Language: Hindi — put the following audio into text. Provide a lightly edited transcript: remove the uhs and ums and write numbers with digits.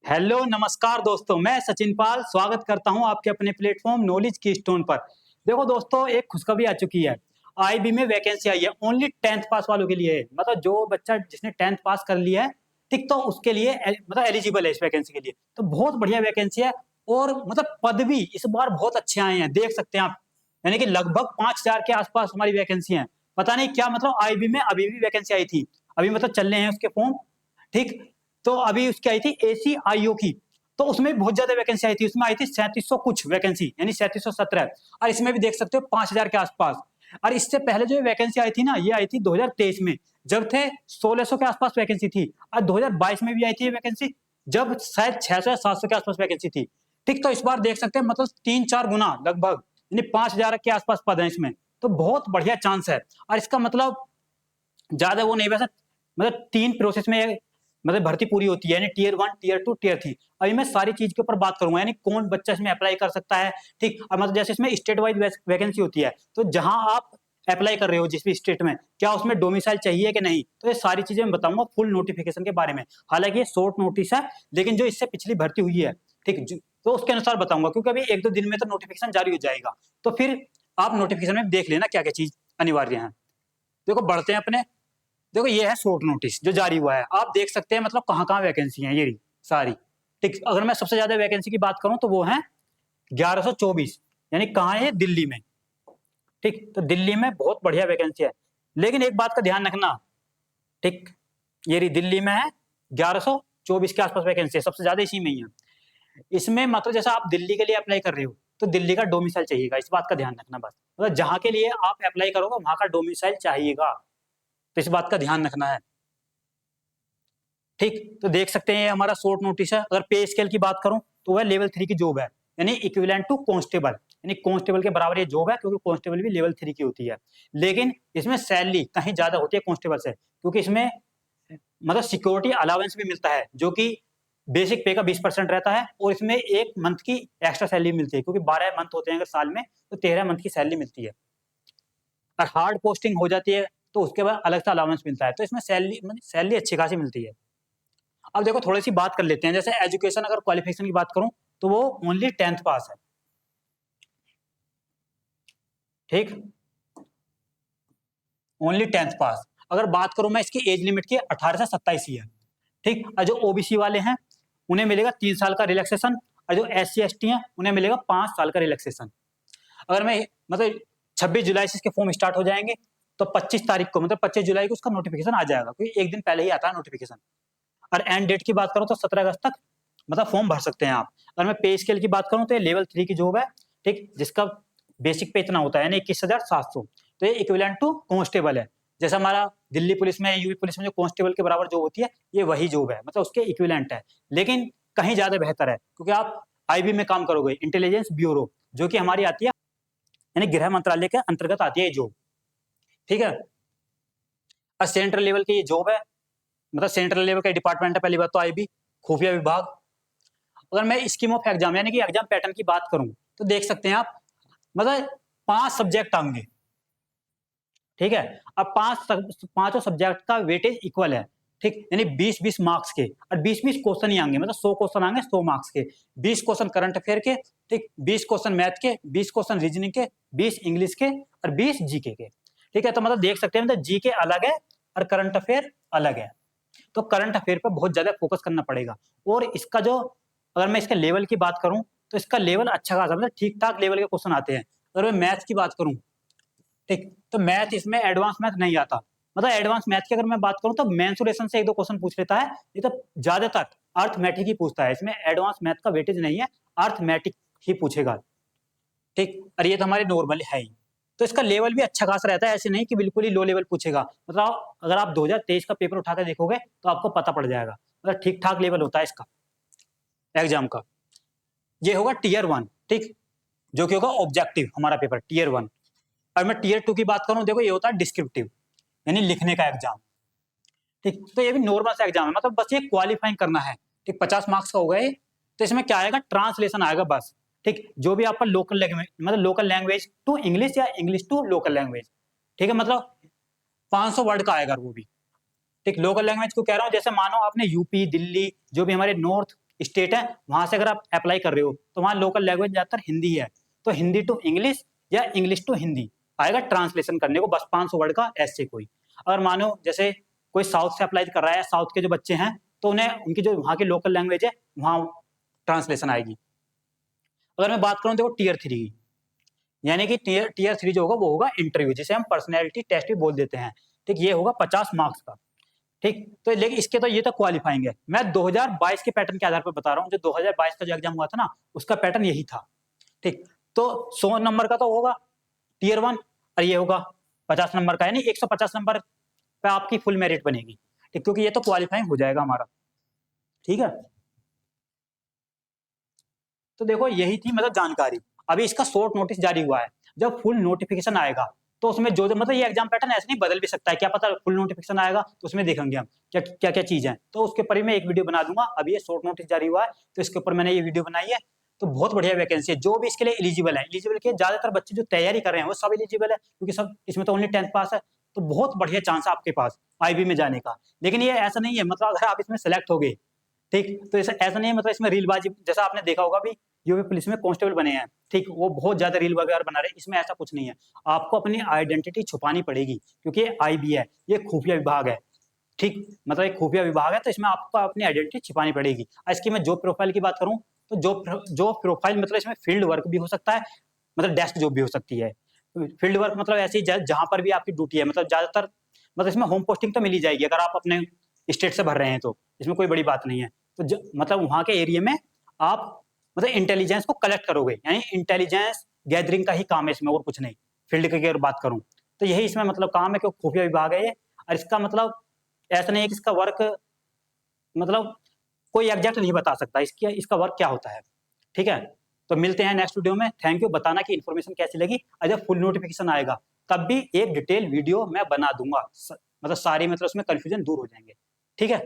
हेलो नमस्कार दोस्तों, मैं सचिन पाल स्वागत करता हूं आपके अपने प्लेटफॉर्म नॉलेज की स्टोन पर। देखो दोस्तों, एक खुशखबरी आ चुकी है। आईबी में वैकेंसी आई है, ओनली 10th पास वालों के लिए है। मतलब जो बच्चा जिसने 10th पास कर लिया है, ठीक, तो उसके लिए मतलब एलिजिबल है इस वैकेंसी के लिए। तो बहुत बढ़िया वैकेंसी है और मतलब पद भी इस बार बहुत अच्छे आए हैं, देख सकते हैं आप। यानी कि लगभग 5000 के आसपास हमारी वैकेंसी है। पता नहीं क्या, मतलब आईबी में अभी भी वैकेंसी आई थी, अभी मतलब चल रहे हैं उसके फॉर्म। ठीक, तो अभी उसकी आई थी एसीआईओ की, तो उसमें बहुत ज्यादा वैकेंसी आई थी। उसमें आई थी 3700 कुछ वैकेंसी, यानी 3717। और इसमें भी देख सकते हो 5000 के आसपास। और इससे पहले जो वैकेंसी आई थी ना, ये आई थी 2023 में, जब थे 1600 के आसपास वैकेंसी थी। और 2022 में भी आई थी वैकेंसी, जब शायद 600 या 700 के आसपास वैकेंसी थी। ठीक, तो इस बार देख सकते हैं मतलब 3-4 गुना लगभग, यानी 5000 के आसपास पद है इसमें। तो बहुत बढ़िया चांस है। और इसका मतलब ज्यादा वो नहीं, वैसे मतलब 3 प्रोसेस में मतलब भर्ती पूरी होती है, यानी टीयर 1, टीयर 2, टीयर 3। अभी मैं सारी चीज के ऊपर बात करूंगा, यानी कौन बच्चा इसमें अप्लाई कर सकता है। ठीक, और मतलब जैसे इसमें स्टेट वाइज वैकेंसी होती है, तो जहां आप अप्लाई कर रहे हो जिस भी स्टेट में, क्या उसमें डोमिसाइल चाहिए कि नहीं, तो ये सारी चीजें मैं बताऊंगा फुल नोटिफिकेशन के बारे में। हालांकि ये शॉर्ट नोटिस है, लेकिन जो इससे पिछली भर्ती हुई है, ठीक, तो उसके अनुसार बताऊंगा, क्योंकि अभी 1-2 दिन में तो नोटिफिकेशन जारी हो जाएगा। तो फिर आप नोटिफिकेशन में देख लेना क्या क्या चीज अनिवार्य है। देखो बढ़ते हैं अपने। देखो ये है शॉर्ट नोटिस जो जारी हुआ है, आप देख सकते हैं मतलब कहाँ कहाँ वैकेंसी है, ये रही सारी। ठीक, अगर मैं सबसे ज्यादा वैकेंसी की बात करूं तो वो है 1124, यानी कहाँ है, दिल्ली में। ठीक, तो दिल्ली में बहुत बढ़िया वैकेंसी है। लेकिन एक बात का ध्यान रखना, ठीक, ये रही दिल्ली में है 1124 के आसपास वैकेंसी है, सबसे ज्यादा इसी में ही है। इसमें मतलब जैसा आप दिल्ली के लिए अप्लाई कर रहे हो, तो दिल्ली का डोमिसाइल चाहिएगा, इस बात का ध्यान रखना बस। मतलब जहां के लिए आप अप्लाई करोगे वहां का डोमिसाइल चाहिएगा, तो इस बात का ध्यान रखना है। ठीक, तो देख सकते हैं ये हमारा शॉर्ट नोटिस है। अगर पे स्केल की बात करूं तो वह लेवल 3 की जॉब है, यानी इक्विवेलेंट टू कांस्टेबल, यानी कांस्टेबल के बराबर ये जॉब है, क्योंकि कांस्टेबल भी लेवल 3 की होती है। लेकिन इसमें सैलरी कहीं ज्यादा होती है कांस्टेबल से, क्योंकि इसमें मतलब सिक्योरिटी अलाउंस भी मिलता है, जो कि बेसिक पे का 20% रहता है, और इसमें एक मंथ की एक्स्ट्रा सैलरी मिलती है, क्योंकि 12 मंथ होते हैं अगर साल में, तो 13 मंथ की सैलरी मिलती है। और हार्ड पोस्टिंग हो जाती है तो उसके बाद अलग से अलाउंस मिलता है, तो इसमें सैलरी अच्छी खासी मिलती है। अब देखो थोड़ी सी बात कर लेते हैं, जैसे एजुकेशन अगर क्वालिफिकेशन की बात करूं तो वो ओनली 10th पास है। ठीक, ओनली 10th पास। अगर बात करूं मैं इसकी एज लिमिट की, 18 से 27 ही है। ठीक, और जो ओबीसी वाले हैं उन्हें मिलेगा 3 साल का रिलैक्सेशन, और जो SC ST हैं उन्हें मिलेगा 5 साल का रिलैक्सेशन। अगर मैं मतलब 26 जुलाई से इसके फॉर्म स्टार्ट हो जाएंगे, तो 25 तारीख को मतलब 25 जुलाई को उसका नोटिफिकेशन आ जाएगा, क्योंकि एक दिन पहले ही आता है नोटिफिकेशन। और एंड डेट की बात करूं तो 17 अगस्त तक मतलब फॉर्म भर सकते हैं आप। अगर मैं पे स्केल की बात करूं तो ये लेवल 3 की जॉब है, ठीक, जिसका बेसिक पे इतना होता है, यानी 21,700। तो ये इक्विवेलेंट टू कांस्टेबल है। जैसा हमारा दिल्ली पुलिस में, यूपी पुलिस में जो कांस्टेबल के बराबर जॉब होती है, ये वही जॉब है, मतलब उसके इक्विवेलेंट है। लेकिन कहीं ज्यादा बेहतर है, क्योंकि आप आईबी में काम करोगे, इंटेलिजेंस ब्यूरो, जो कि हमारी आती है, यानी गृह मंत्रालय के अंतर्गत आती है ये जॉब। ठीक है, और सेंट्रल लेवल की ये जॉब है, मतलब सेंट्रल लेवल का डिपार्टमेंट है। पहली बात तो आईबी खुफिया विभाग। अगर मैं स्कीम ऑफ एग्जाम यानी कि एग्जाम पैटर्न की बात करूं, तो देख सकते हैं आप मतलब 5 सब्जेक्ट आएंगे। ठीक है, अब पांचों सब्जेक्ट का वेटेज इक्वल है। ठीक, यानी 20-20 मार्क्स के, और 20-20 क्वेश्चन ही आएंगे, मतलब 100 क्वेश्चन आएंगे 100 मार्क्स के। 20 क्वेश्चन करंट अफेयर के, ठीक, 20 क्वेश्चन मैथ के, 20 क्वेश्चन रीजनिंग के, 20 इंग्लिश के, और 20 जीके के। ठीक है, तो मतलब देख सकते हैं मतलब जीके अलग है और करंट अफेयर अलग है। तो करंट अफेयर पर बहुत ज्यादा फोकस करना पड़ेगा। और इसका जो, अगर मैं इसके लेवल की बात करूं तो इसका लेवल अच्छा खासा, मतलब ठीक ठाक लेवल के क्वेश्चन आते हैं। अगर मैं मैथ्स की बात करूं, ठीक, तो मैथ इसमें एडवांस मैथ नहीं आता। मतलब एडवांस मैथ की अगर मैं बात करूं तो मेंसुरेशन से 1-2 क्वेश्चन पूछ लेता है, नहीं तो ज्यादातर अर्थमेटिक ही पूछता है। इसमें एडवांस मैथ का वेटेज नहीं है, अर्थमेटिक ही पूछेगा। ठीक, और ये तो हमारे नॉर्मल है ही। तो इसका लेवल भी अच्छा खासा रहता है, ऐसे नहीं कि बिल्कुल ही लो लेवल पूछेगा। मतलब अगर आप 2023 का पेपर उठा कर देखोगे तो आपको पता पड़ जाएगा, मतलब ठीक ठाक लेवल होता है इसका एग्जाम का। ये होगा टीयर 1, ठीक, जो कि होगा ऑब्जेक्टिव हमारा पेपर टीयर 1। और मैं टीयर 2 की बात करूं, देखो ये होता है डिस्क्रिप्टिव, यानी लिखने का एग्जाम। ठीक, तो ये भी नॉर्मल सा एग्जाम है, मतलब बस ये क्वालिफाइंग करना है। ठीक, 50 मार्क्स का होगा ये। तो इसमें क्या आएगा, ट्रांसलेशन आएगा बस। ठीक, जो भी आपका लोकल लैंग्वेज, मतलब लोकल लैंग्वेज टू इंग्लिश या इंग्लिश टू लोकल लैंग्वेज। ठीक है, मतलब 500 वर्ड का आएगा वो भी। ठीक, लोकल लैंग्वेज को कह रहा हूँ, जैसे मानो आपने यूपी, दिल्ली, जो भी हमारे नॉर्थ स्टेट है, वहां से अगर आप अप्लाई कर रहे हो तो वहाँ लोकल लैंग्वेज ज़्यादातर हिंदी है, तो हिंदी टू इंग्लिश या इंग्लिश टू हिंदी आएगा ट्रांसलेशन करने को, बस 500 वर्ड का ऐसे कोई। अगर मानो जैसे कोई साउथ से अप्लाई कर रहा है, साउथ के जो बच्चे हैं तो उन्हें उनकी जो वहाँ की लोकल लैंग्वेज है वहाँ ट्रांसलेशन आएगी। अगर मैं बात करूँ देखो टीयर 3 की, यानी कि टीयर 3 जो होगा वो होगा इंटरव्यू, जिसे हम पर्सनैलिटी टेस्ट भी बोल देते हैं। ठीक, ये होगा 50 मार्क्स का। ठीक, तो लेकिन इसके तो ये तो क्वालिफाइंग है, मैं 2022 के पैटर्न के आधार पर बता रहा हूँ, जो 2022 का जो एग्जाम हुआ था ना उसका पैटर्न यही था। ठीक, तो 100 नंबर का तो होगा टीयर 1 और ये होगा 50 नंबर का, यानी 150 नंबर पे आपकी फुल मेरिट बनेगी। ठीक, क्योंकि ये तो क्वालिफाइंग हो जाएगा हमारा। ठीक है, तो देखो यही थी मतलब जानकारी। अभी इसका शॉर्ट नोटिस जारी हुआ है, जब फुल नोटिफिकेशन आएगा तो उसमें जो मतलब ये एग्जाम पैटर्न ऐसे नहीं बदल भी सकता है, क्या पता फुल नोटिफिकेशन आएगा तो उसमें देखेंगे हम क्या क्या क्या चीज है, तो उसके ऊपर मैं एक वीडियो बना दूंगा। अभी ये शॉर्ट नोटिस जारी हुआ है तो इसके ऊपर मैंने ये वीडियो बनाई है। तो बहुत बढ़िया वैकेंसी है, जो भी इसके लिए एलिजिबल है, एलिजिबल के ज्यादातर बच्चे जो तैयारी कर रहे हैं वो सब एलिजिबल है, क्योंकि सब इसमें तो ओनली 10th पास है, तो बहुत बढ़िया चांस है आपके पास आईबी में जाने का। लेकिन ये ऐसा नहीं है मतलब अगर आप इसमें सेलेक्ट हो गए, ठीक, तो ऐसा नहीं है मतलब इसमें रीलबाजी, जैसा आपने देखा होगा भी जो भी पुलिस में कांस्टेबल बने हैं, ठीक, वो बहुत ज्यादा रील वगैरह बना रहे हैं, इसमें ऐसा कुछ नहीं है। आपको अपनी आइडेंटिटी छुपानी पड़ेगी, क्योंकि ये आईबी है, ये खुफिया विभाग है। ठीक, मतलब एक खुफिया विभाग है, तो इसमें आपको अपनी आइडेंटिटी छिपानी पड़ेगी। इसकी मैं जॉब प्रोफाइल की बात करूं तो जॉब प्रोफाइल मतलब इसमें फील्ड वर्क भी हो सकता है, मतलब डेस्क जॉब भी हो सकती है। फील्ड वर्क मतलब ऐसी जहां पर भी आपकी ड्यूटी है, मतलब ज्यादातर मतलब इसमें होम पोस्टिंग तो मिल ही जाएगी अगर आप अपने स्टेट से भर रहे हैं, तो इसमें कोई बड़ी बात नहीं है। तो मतलब वहां के एरिया में आप मतलब इंटेलिजेंस को कलेक्ट करोगे, यानी इंटेलिजेंस गैदरिंग का ही काम है इसमें, और कुछ नहीं। फील्ड की अगर बात करूं तो यही इसमें मतलब काम है, क्योंकि खुफिया विभाग है ये। और इसका मतलब ऐसा नहीं है कि इसका वर्क मतलब कोई एग्जैक्ट नहीं बता सकता इसका वर्क क्या होता है। ठीक है, तो मिलते हैं नेक्स्ट वीडियो में। थैंक यू, बताना कि इन्फॉर्मेशन कैसी लगी, और जब फुल नोटिफिकेशन आएगा तब भी एक डिटेल वीडियो मैं बना दूंगा, मतलब सारी मतलब उसमें कंफ्यूजन दूर हो जाएंगे। ठीक है।